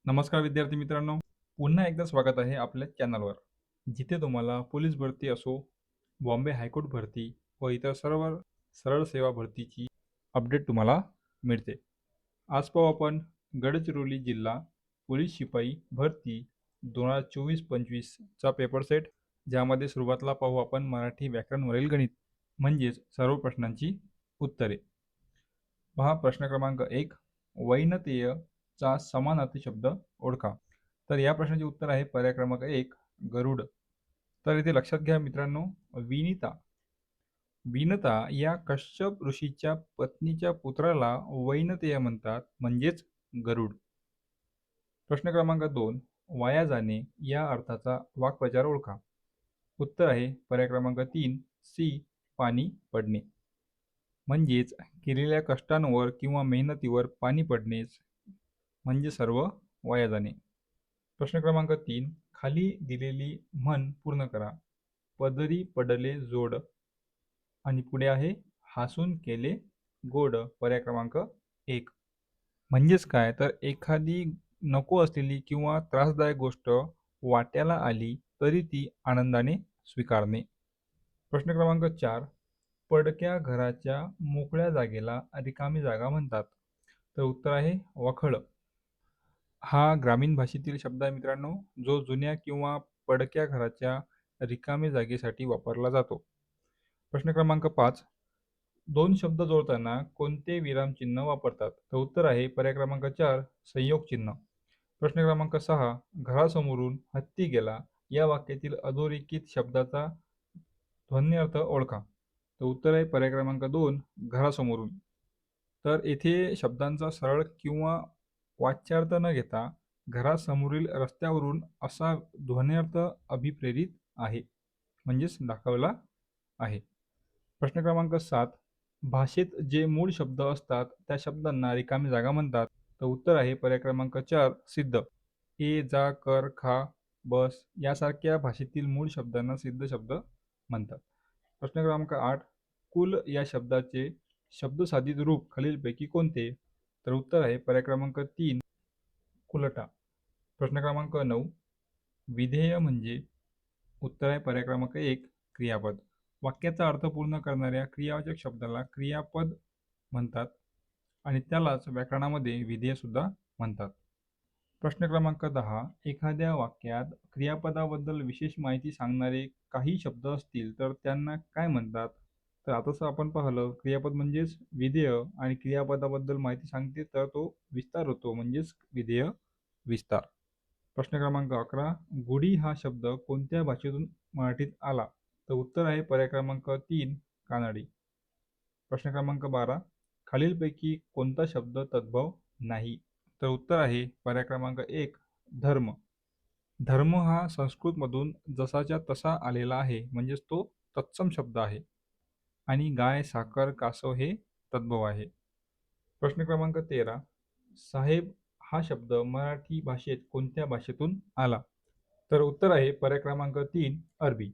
नमस्कार विद्यार्थी मित्रांनो, पुन्हा एकदा स्वागत आहे आपल्या चॅनलवर. जिथे तुम्हाला पोलीस भरती असो, बॉम्बे हायकोर्ट भरती व इतर सर्व सरळ सेवा भरतीची अपडेट तुम्हाला मिळते. आज पाहू आपण गडचिरोली जिल्हा पोलीस शिपाई भरती 2024-25 चा पेपर सेट, ज्यामध्ये सुरुवातीला पाहू आपण मराठी व्याकरणवरील गणित म्हणजेच सर्व प्रश्नांची उत्तरे. पहा प्रश्न क्रमांक 1. वैनतेय चा समानार्थी शब्द ओळखा. तर या प्रश्नाचे उत्तर आहे पर्याय क्रमांक 1 गरुड. तर इथे लक्षात घ्या मित्रांनो, विनिता विनता या कश्यप ऋषीच्या पत्नीच्या पुत्राला वैनतेय म्हणतात, म्हणजेच गरुड. प्रश्न क्रमांक 2. वाया जाणे या अर्थाचा वाक्प्रचार ओळखा. उत्तर आहे पर्याय क्रमांक 3 सी पाणी पडणे. म्हणजेच केलेल्या कष्टांवर किंवा मेहनतीवर पाणी पडणेच म्हणजे सर्व वाया जाणे. प्रश्न क्रमांक 3. खाली दिलेली म्हण पूर्ण करा. पदरी पडले जोड आणि पुढे आहे हसून केले गोड. पर्याय क्रमांक 1. म्हणजेच काय, तर एखादी नको असलेली किंवा त्रासदायक गोष्ट वाट्याला आली तरी ती आनंदाने स्वीकारणे. प्रश्न क्रमांक 4. पडक्या घराच्या मोकळ्या जागेला रिकामी जागा म्हणतात. तर उत्तर आहे वखळ. हा ग्रामीण भाषेतील शब्द आहे मित्रांनो, जो जुन्या किंवा पडक्या घराच्या रिकामी जागेसाठी वापरला जातो. प्रश्न क्रमांक 5. दोन शब्द जोडताना कोणते विरामचिन्ह वापरतात. तर उत्तर आहे पर्याय क्रमांक 4 संयोग चिन्ह. प्रश्न क्रमांक 6. घरासमोरून हत्ती गेला या वाक्यातील अधोरेखित शब्दाचा ध्वन्यार्थ ओळखा. तर उत्तर आहे पर्याय क्रमांक 2 घरासमोरून. तर येथे शब्दांचा सरळ किंवा वाच्यार्थ न घेता घरासमोरील रस्त्यावरून असा ध्वन्यार्थ अभिप्रेरित आहे, म्हणजेच दाखवला आहे. प्रश्न क्रमांक 7. भाषेत जे मूळ शब्द असतात त्या शब्दांना रिकामी जागा म्हणतात. तर उत्तर आहे पर्याय क्रमांक 4 सिद्ध. ये जा कर खा बस यासारख्या भाषेतील मूळ शब्दांना सिद्ध शब्द म्हणतात. प्रश्न क्रमांक 8. कुल या शब्दाचे शब्दसाधित रूप खालीलपैकी कोणते. तर उत्तर आहे पर्याय क्रमांक 3 कुलटा. प्रश्न क्रमांक 9. विधेय म्हणजे. उत्तर आहे पर्याय क्रमांक 1 क्रियापद. वाक्याचा अर्थ पूर्ण करणाऱ्या क्रियावाचक शब्दाला क्रियापद म्हणतात आणि त्यालाच व्याकरणामध्ये विधेय सुद्धा म्हणतात. प्रश्न क्रमांक 10. एखाद्या वाक्यात क्रियापदाबद्दल विशेष माहिती सांगणारे काही शब्द असतील तर त्यांना काय म्हणतात. तर आताच आपण पाहिलं क्रियापद म्हणजेच विधेय आणि क्रियापदाबद्दल माहिती सांगते तर तो विस्तार होतो, म्हणजेच विधेय विस्तार. प्रश्न क्रमांक 11. गुढी हा शब्द कोणत्या भाषेतून मराठीत आला. तर उत्तर आहे पर्याय क्रमांक 3 कानडी. प्रश्न क्रमांक 12. खालीलपैकी कोणता शब्द तद्भव नाही. तर उत्तर आहे पर्याय क्रमांक 1 धर्म. धर्म हा संस्कृतमधून जसाच्या तसा आलेला आहे, म्हणजेच तो तत्सम शब्द आहे. आणि गाय साखर कासव हे तद्भव आहे. प्रश्न क्रमांक 13. साहेब हा शब्द मराठी भाषेत कोणत्या भाषेतून आला. तर उत्तर आहे पर्याय क्रमांक 3 अरबी.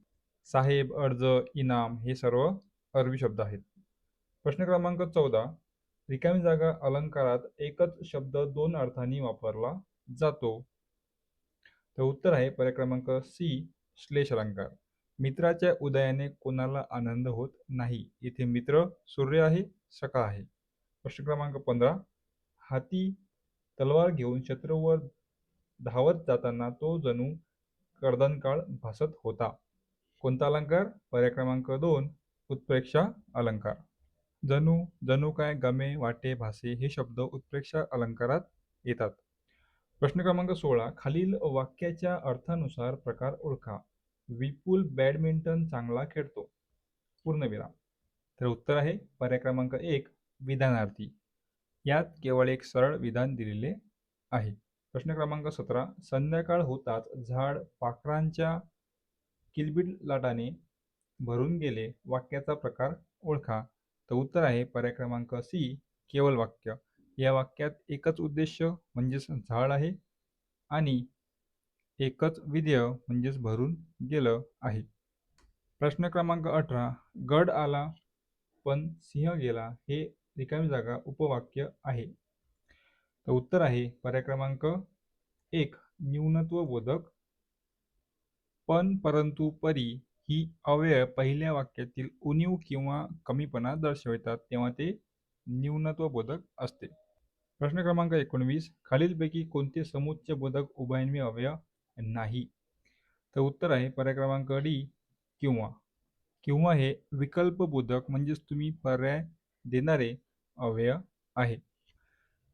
साहेब, अर्ज, इनाम हे सर्व अरबी शब्द आहेत. प्रश्न क्रमांक 14. रिकामी जागा अलंकारात एकच शब्द दोन अर्थांनी वापरला जातो. तर उत्तर आहे पर्याय क्रमांक सी श्लेष अलंकार. मित्राच्या उदयाने कोणाला आनंद होत नाही. इथे मित्र सूर्य आहे, सकाळ आहे. प्रश्न क्रमांक 15. हाती तलवार घेऊन शत्रूवर धावत जाताना तो जणू कर्दनकाळ भासत होता. कोणता अलंकार. पर्याय क्रमांक 2 उत्प्रेक्षा अलंकार. जणू, जणू काय, गमे, वाटे, भासे हे शब्द उत्प्रेक्षा अलंकारात येतात. प्रश्न क्रमांक 16. खालील वाक्याच्या अर्थानुसार प्रकार ओळखा. विपुल बॅडमिंटन चांगला खेळतो. पूर्णविराम. तर उत्तर आहे पर्याय क्रमांक 1 विधानार्थी. यात केवळ एक सरळ विधान दिलेले आहे. प्रश्न क्रमांक 17. संध्याकाळ होताच झाड पाखरांच्या किलबिलाटाने भरून गेले. वाक्याचा प्रकार ओळखा. तर उत्तर आहे पर्याय क्रमांक सी केवळ वाक्य. या वाक्यात एकच उद्देश म्हणजेच झाड आहे आणि एकच विधेय म्हणजेच भरून गेलं आहे. प्रश्न क्रमांक 18. गड आला पण सिंह गेला हे रिकामी जागा उपवाक्य आहे. तर उत्तर आहे पर्याय क्रमांक एक न्यूनत्वबोधक पण, परंतु, परी ही अव्यय पहिल्या वाक्यातील उणीव किंवा कमीपणा दर्शवितात तेव्हा ते न्यूनत्वबोधक असते. प्रश्न क्रमांक 19. खालीलपैकी कोणते समुच्चयबोधक उभयन्वी अव्यय नाही? तर उत्तर आहे पर्याय क्रमांक डी, किंवा. किंवा हे विकल्पबोधक म्हणजेच तुम्ही पर्याय देणारे अव्यय आहे.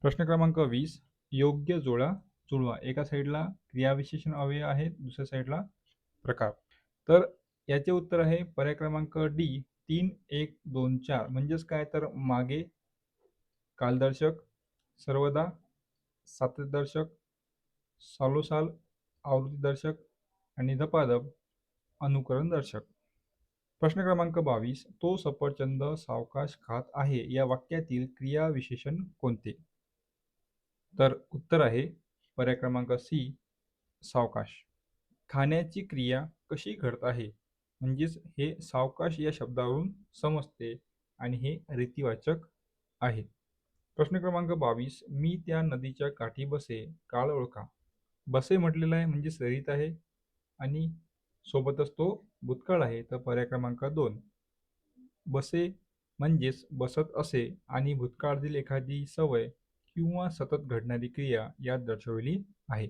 प्रश्न क्रमांक 20. योग्य जोडा जुळवा. एका साईडला क्रियाविशेषण अव्यय आहे, दुसऱ्या साईडला प्रकार. तर याचे उत्तर आहे पर्याय क्रमांक डी, 3, 1, 2, 4. म्हणजेच काय, तर मागे कालदर्शक, सर्वदा सातत्यदर्शक, सालोसाल आवृत्तीदर्शक आणि धपाधप अनुकरण दर्शक. प्रश्न क्रमांक 22. तो सफरचंद सावकाश खात आहे या वाक्यातील क्रियाविशेषण कोणते? तर उत्तर आहे पर्याय क्रमांक सी, सावकाश. खाण्याची क्रिया कशी घडत आहे, म्हणजेच हे सावकाश या शब्दावरून समजते आणि हे रीतिवाचक आहे. प्रश्न क्रमांक 22. मी त्या नदीच्या काठी बसे, काळ ओळखा. बसे म्हटलेलं आहे म्हणजे सरित आहे आणि सोबतच तो भूतकाळ आहे, तर पर्याय क्रमांक 2. बसे म्हणजेच बसत असे आणि भूतकाळातील एखादी सवय किंवा सतत घडणारी क्रिया यात दर्शवली आहे.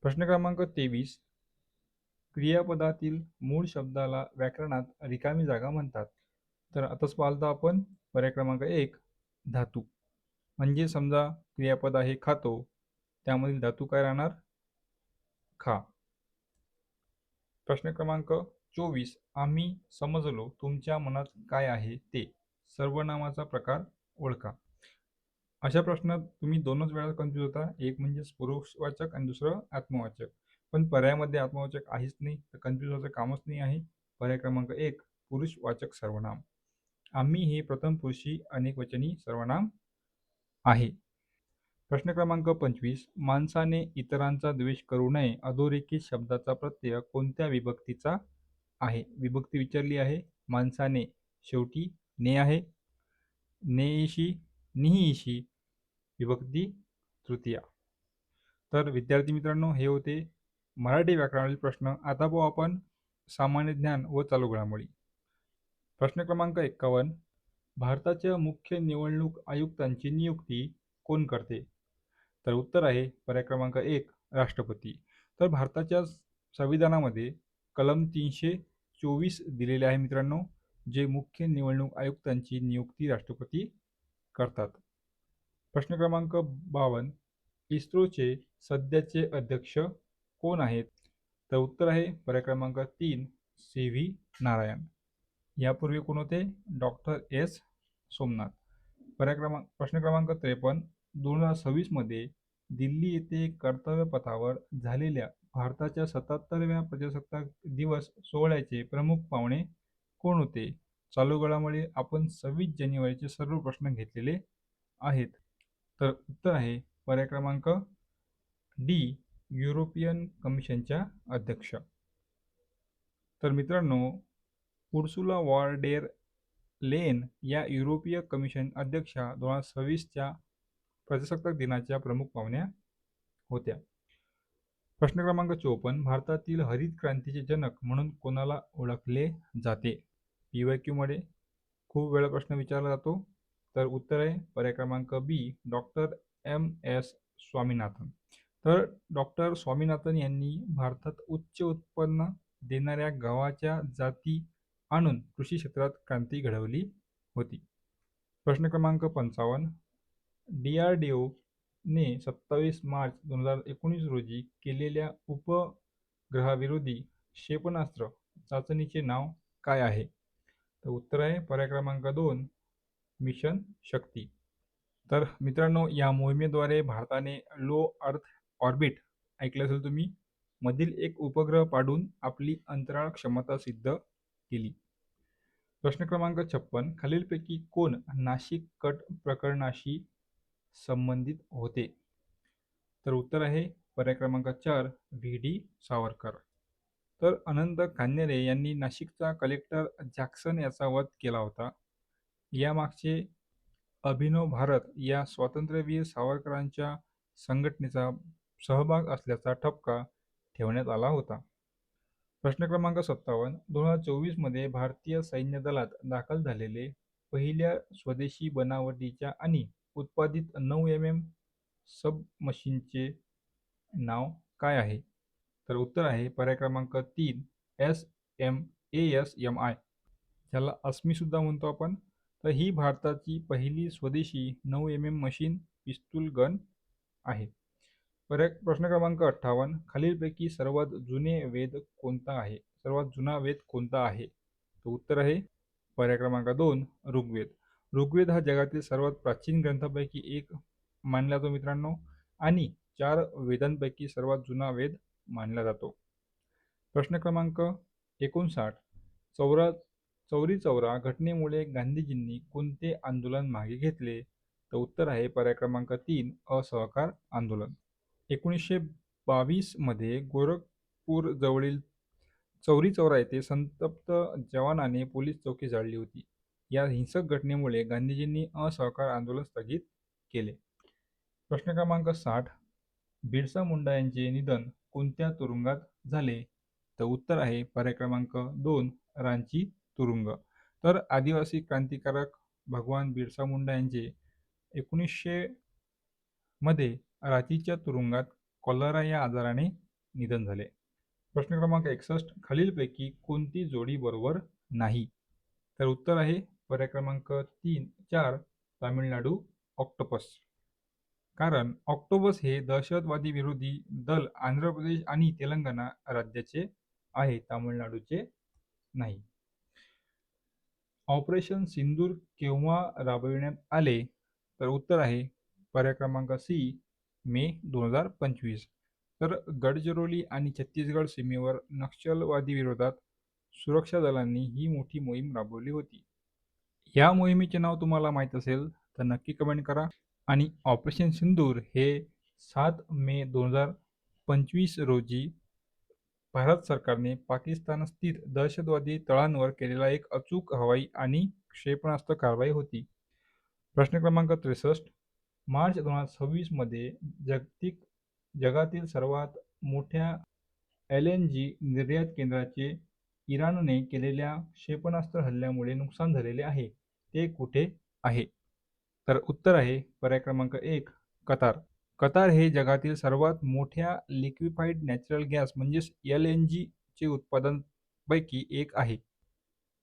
प्रश्न क्रमांक 23. क्रियापदातील मूळ शब्दाला व्याकरणात रिकामी जागा म्हणतात. तर आताच पाहतो आपण पर्याय क्रमांक 1, धातू. म्हणजे समजा क्रियापद आहे खातो, त्यामधील धातू काय राहणार? खा. प्रश्न क्रमांक 24. आम्ही समजलो, तुमच्या मनात काय आहे ते. सर्वनामाचा प्रकार ओळखा. अशा प्रश्नात तुम्ही दोनच वेळा कन्फ्यूज होता. एक म्हणजे पुरुषवाचक आणि दुसरं आत्मवाचक. पण पर्यायामध्ये आत्मवाचक आहेच नाही, तर कन्फ्यूज व्हायचं कामच नाही आहे. पर्याय क्रमांक 1, पुरुषवाचक सर्वनाम. आम्ही हे प्रथम पुरुषी अनेकवचनी सर्वनाम आहे. प्रश्न क्रमांक 25. माणसाने इतरांचा द्वेष करू नये अधोरेखित शब्दाचा प्रत्यय कोणत्या विभक्तीचा आहे? विभक्ती विचारली आहे. माणसाने शेवटी ने आहे. नेईशी, निहीशी, विभक्ती तृतीया. तर विद्यार्थी मित्रांनो, हे होते मराठी व्याकरणावरील प्रश्न. आता पाहू आपण सामान्य ज्ञान व चालू घडामोडी. प्रश्न क्रमांक 51. भारताच्या मुख्य निवडणूक आयुक्तांची नियुक्ती कोण करते? तर उत्तर आहे पर्याय क्रमांक 1, राष्ट्रपती. तर भारताच्या संविधानामध्ये कलम 324 दिलेले आहे मित्रांनो, जे मुख्य निवडणूक आयुक्तांची नियुक्ती राष्ट्रपती करतात. प्रश्न क्रमांक 52. इस्रोचे सध्याचे अध्यक्ष कोण आहेत? तर उत्तर आहे पर्याय क्रमांक 3, सी व्ही नारायण. यापूर्वी कोण होते? Doctor S Somnath. प्रश्न क्रमांक 53. 2026 मध्ये दिल्ली येथे कर्तव्यपथावर झालेल्या भारताच्या 77व्या प्रजासत्ताक दिवस सोहळ्याचे प्रमुख पाहुणे कोण होते? चालू घडामोडी आपण 26 जानेवारीचे सर्व प्रश्न घेतलेले आहेत. तर उत्तर आहे पर्याय क्रमांक डी, युरोपियन कमिशनच्या अध्यक्ष. तर मित्रांनो, उर्सुला वॉन डेर लेन या युरोपीय कमिशन अध्यक्षा 2026च्या प्रजासत्ताक दिनाच्या प्रमुख पाहुण्या होत्या. प्रश्न क्रमांक 54. भारतातील हरित क्रांतीचे जनक म्हणून कोणाला ओळखले जाते? PYQ मध्ये खूप वेळा प्रश्न विचारला जातो. तर उत्तर आहे पर्याय क्रमांक बी, डॉक्टर MS स्वामीनाथन. तर डॉक्टर स्वामीनाथन यांनी भारतात उच्च उत्पन्न देणाऱ्या गव्हाच्या जाती आणून कृषी क्षेत्रात क्रांती घडवली होती. प्रश्न क्रमांक 55. DRDO ने 27 मार्च 2019 रोजी केलेल्या उपग्रहाविरोधी क्षेपणास्त्र चाचणीचे नाव काय आहे? तर उत्तर आहे पर्याय क्रमांक 2, मिशन शक्ती. तर मित्रांनो, या मोहिमेद्वारे भारताने लो अर्थ ऑर्बिट ऐकलं असेल तुम्ही, मधील एक उपग्रह पाडून आपली अंतराळ क्षमता सिद्ध केली. प्रश्न क्रमांक 56. खालीलपैकी कोण नाशिक कट प्रकरणाशी संबंधित होते? तर उत्तर आहे पर्याय क्रमांक 4, VD सावरकर. तर अनंत कान्हेरे यांनी नाशिकचा कलेक्टर जॅक्सन याचा वध केला होता. यामागचे अभिनव भारत या स्वातंत्र्यवीर सावरकरांच्या संघटनेचा सहभाग असल्याचा ठपका ठेवण्यात आला होता. प्रश्न क्रमांक 57. 2024 मध्ये भारतीय सैन्य दलात दाखल झालेले पहिल्या स्वदेशी बनावटीच्या आणि उत्पादित 9 सबमशीनचे नाव काय आहे? तर उत्तर आहे पर्याय क्रमांक 3 ASMI, ज्याला अस्मी सुद्धा म्हणतो आपण. तर ही भारताची पहिली स्वदेशी 9 मशीन पिस्तूल गन आहे. प्रश्न क्रमांक 58. खालीलपैकी सर्वात जुने वेद कोणता आहे? सर्वात जुना वेद कोणता आहे? तर उत्तर आहे पर्याय क्रमांक 2 ऋग्वेद. ऋग्वेद हा जगातील सर्वात प्राचीन ग्रंथांपैकी एक मानला जातो मित्रांनो, आणि 4 वेदांपैकी सर्वात जुना वेद मानला जातो. प्रश्न क्रमांक 59. चौरी चौरा घटनेमुळे गांधीजींनी कोणते आंदोलन मागे घेतले? तर उत्तर आहे पर्याय क्रमांक 3 असहकार आंदोलन. 1922 मध्ये गोरखपूर जवळील चौरी चौरा येथे संतप्त जवानाने पोलीस चौकी जाळली होती. या हिंसक घटनेमुळे गांधीजींनी असहकार आंदोलन स्थगित केले. प्रश्न क्रमांक 60. बिरसा मुंडा यांचे निधन कोणत्या तुरुंगात झाले? तर उत्तर आहे पर्याय क्रमांक 2 रांची तुरुंग. तर आदिवासी क्रांतिकारक भगवान बिरसा मुंडा यांचे 1900 मध्ये रांचीच्या तुरुंगात कॉलरा या आजाराने निधन झाले. प्रश्न क्रमांक 61. खालीलपैकी कोणती जोडी बरोबर नाही? तर उत्तर आहे पर्याय क्रमांक 4 तामिळनाडू ऑक्टोपस. कारण ऑक्टोपस हे दहशतवादी विरोधी दल आंध्र प्रदेश आणि तेलंगणा राज्याचे आहे, तामिळनाडूचे नाही. ऑपरेशन सिंदूर केव्हा राबविण्यात आले? तर उत्तर आहे पर्याय क्रमांक सी मे 2025. तर गडचिरोली आणि छत्तीसगड सीमेवर नक्षलवादी विरोधात सुरक्षा दलांनी ही मोठी मोहीम राबवली होती. या मोहिमेचे नाव तुम्हाला माहीत असेल तर नक्की कमेंट करा. आणि ऑपरेशन सिंदूर हे 7 मे 2025 रोजी भारत सरकारने पाकिस्तान स्थित दहशतवादी तळांवर केलेला एक अचूक हवाई आणि क्षेपणास्त्र कारवाई होती. प्रश्न क्रमांक 63. मार्च 2026 मध्ये जगातील सर्वात मोठ्या LNG निर्यात केंद्राचे इराणने केलेल्या क्षेपणास्त्र हल्ल्यामुळे नुकसान झालेले आहे, ते कुठे आहे? तर उत्तर आहे पर्याय क्रमांक 1 कतार. कतार हे जगातील सर्वात मोठ्या लिक्विफाईड नॅचरल गॅस म्हणजेच LNG चे उत्पादन पैकी एक आहे.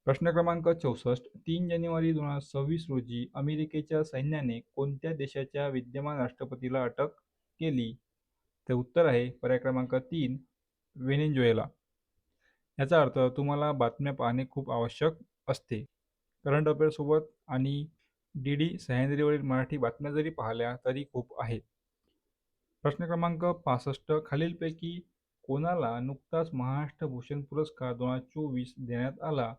प्रश्न क्रमांक 64. 3 जानेवारी 2026 रोजी अमेरिकेच्या सैन्याने कोणत्या देशाच्या विद्यमान राष्ट्रपतीला अटक केली? तर उत्तर आहे पर्याय क्रमांक 3 व्हेनेझुएला. याचा अर्थ तुम्हाला बातम्या पाहणे खूप आवश्यक असते. करंट अफेअर्ससोबत आणि DD सह्याद्रीवरील मराठी बातम्या जरी पाहिल्या तरी खूप आहेत. प्रश्न क्रमांक 65. खालीलपैकी कोणाला नुकताच महाराष्ट्र भूषण पुरस्कार 2024 देण्यात आला?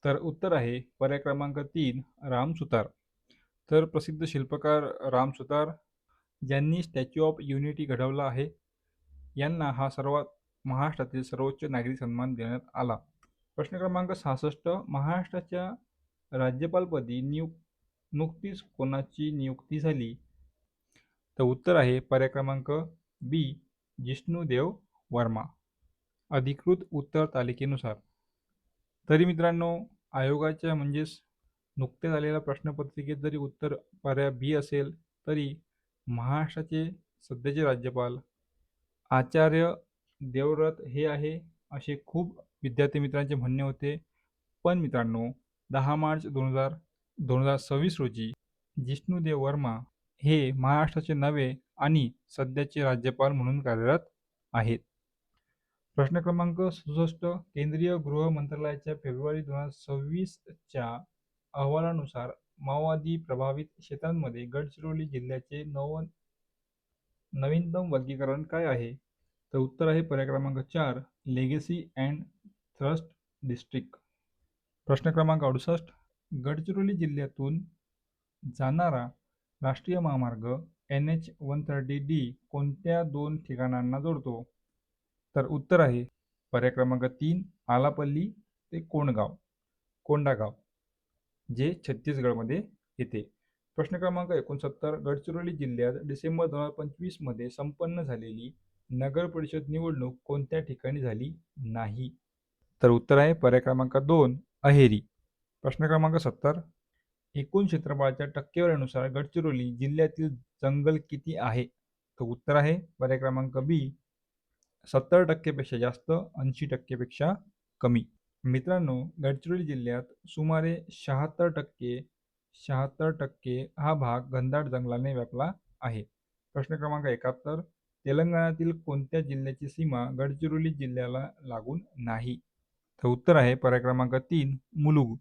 तर उत्तर आहे पर्याय क्रमांक 3 राम सुतार. तर प्रसिद्ध शिल्पकार राम सुतार, ज्यांनी स्टॅच्यू ऑफ युनिटी घडवला आहे, यांना हा महाराष्ट्रातील सर्वोच्च नागरी सन्मान देण्यात आला. प्रश्न क्रमांक 66. महाराष्ट्राच्या राज्यपालपदी नुकतीच कोणाची नियुक्ती झाली? तर उत्तर आहे पर्याय क्रमांक बी जिष्णुदेव वर्मा. अधिकृत उत्तर तालिकेनुसार. तरी मित्रांनो, आयोगाच्या म्हणजेच नुकत्याच आलेल्या प्रश्नपत्रिकेत जरी उत्तर पर्याय बी असेल, तरी महाराष्ट्राचे सध्याचे राज्यपाल आचार्य देवव्रत हे आहे, असे खूप विद्यार्थी मित्रांचे म्हणणे होते. पण मित्रांनो, 10 मार्च 2026 रोजी जिष्णुदेव वर्मा हे महाराष्ट्राचे नवे आणि सध्याचे राज्यपाल म्हणून कार्यरत आहेत. प्रश्न क्रमांक 67. केंद्रीय गृह मंत्रालयाच्या फेब्रुवारी 2026 च्या अहवालानुसार माओवादी प्रभावित क्षेत्रांमध्ये गडचिरोली जिल्ह्याचे नवीनतम वर्गीकरण काय आहे? तर उत्तर आहे पर्याय क्रमांक 4 लेगसी अँड थ्रस्ट डिस्ट्रिक्ट. प्रश्न क्रमांक 68. गडचिरोली जिल्ह्यातून जाणारा राष्ट्रीय महामार्ग NH-130D कोणत्या 2 ठिकाणांना जोडतो? तर उत्तर आहे पर्याय क्रमांक 3 आलापल्ली ते कोंडागाव, जे छत्तीसगडमध्ये येते. प्रश्न क्रमांक 69. गडचिरोली जिल्ह्यात डिसेंबर 2025 मध्ये संपन्न झालेली नगर परिषद निवडणूक कोणत्या ठिकाणी झाली नाही? तर उत्तर आहे पर्याय क्रमांक 2, अहेरी. प्रश्न क्रमांक 70. एकूण क्षेत्रफळाच्या टक्केवारीनुसार गडचिरोली जिल्ह्यातील जंगल किती आहे? तर उत्तर आहे पर्याय क्रमांक बी, 70% पेक्षा जास्त, 80% पेक्षा कमी. मित्रांनो, गडचिरोली जिल्ह्यात सुमारे 76% हा भाग घनदाट जंगलाने व्यापला आहे. प्रश्न क्रमांक 71. तेलंगणातील कोणत्या जिल्ह्याची सीमा गडचिरोली जिल्ह्याला लागून नाही? तर उत्तर आहे पर्याय क्रमांक 3, मुलुगू.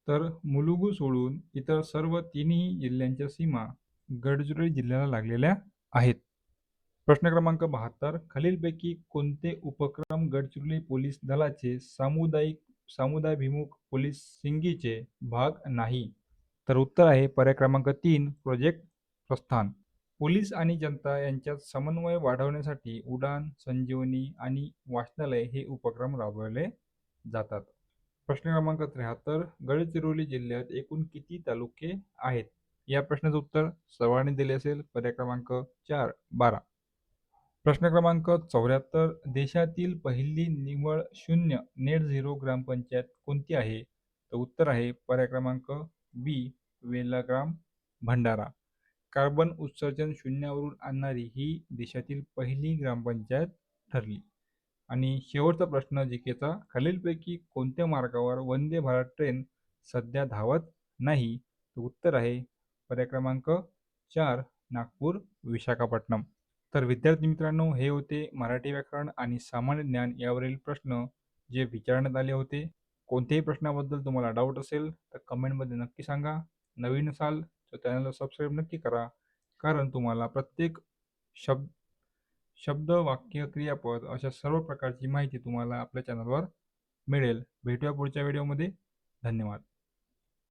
तर मुलुगू सोडून इतर सर्व तिन्ही जिल्ह्यांच्या सीमा गडचिरोली जिल्ह्याला लागलेल्या आहेत. प्रश्न क्रमांक 72. खालीलपैकी कोणते उपक्रम गडचिरोली पोलीस दलाचे समुदायाभिमुख पोलिसिंगचे भाग नाही? तर उत्तर आहे पर्याय क्रमांक 3, प्रोजेक्ट प्रस्थान. पोलीस आणि जनता यांच्यात समन्वय वाढवण्यासाठी उडान, संजीवनी आणि वाचनालय हे उपक्रम राबवले जातात. प्रश्न क्रमांक 73. गडचिरोली जिल्ह्यात एकूण किती तालुके आहेत? या प्रश्नाचं उत्तर सर्वांनी दिले असेल. पर्याय क्रमांक 4, 12. प्रश्न क्रमांक 74. देशातील पहिली निव्वळ शून्य नेट झिरो ग्रामपंचायत कोणती आहे? तर उत्तर आहे पर्याय क्रमांक बी, वेलाग्राम, भंडारा. कार्बन उत्सर्जन शून्यावरून आणणारी ही देशातील पहिली ग्रामपंचायत ठरली. आणि शेवटचा प्रश्न जीकेचा, खालीलपैकी कोणत्या मार्गावर वंदे भारत ट्रेन सध्या धावत नाही? तर उत्तर आहे पर्याय क्रमांक 4, नागपूर विशाखापट्टणम. तर विद्यार्थी मित्रांनो, हे होते मराठी व्याकरण आणि सामान्य ज्ञान यावरील प्रश्न जे विचारण्यात आले होते. कोणत्याही प्रश्नाबद्दल तुम्हाला डाऊट असेल तर कमेंटमध्ये नक्की सांगा. नवीन असाल तर चॅनलला सबस्क्राईब नक्की करा, कारण तुम्हाला प्रत्येक शब्द शब्द, वाक्य, क्रियापद अशा सर्व प्रकारची माहिती तुम्हाला आपल्या चॅनलवर मिळेल. भेटूया पुढच्या व्हिडिओमध्ये. धन्यवाद.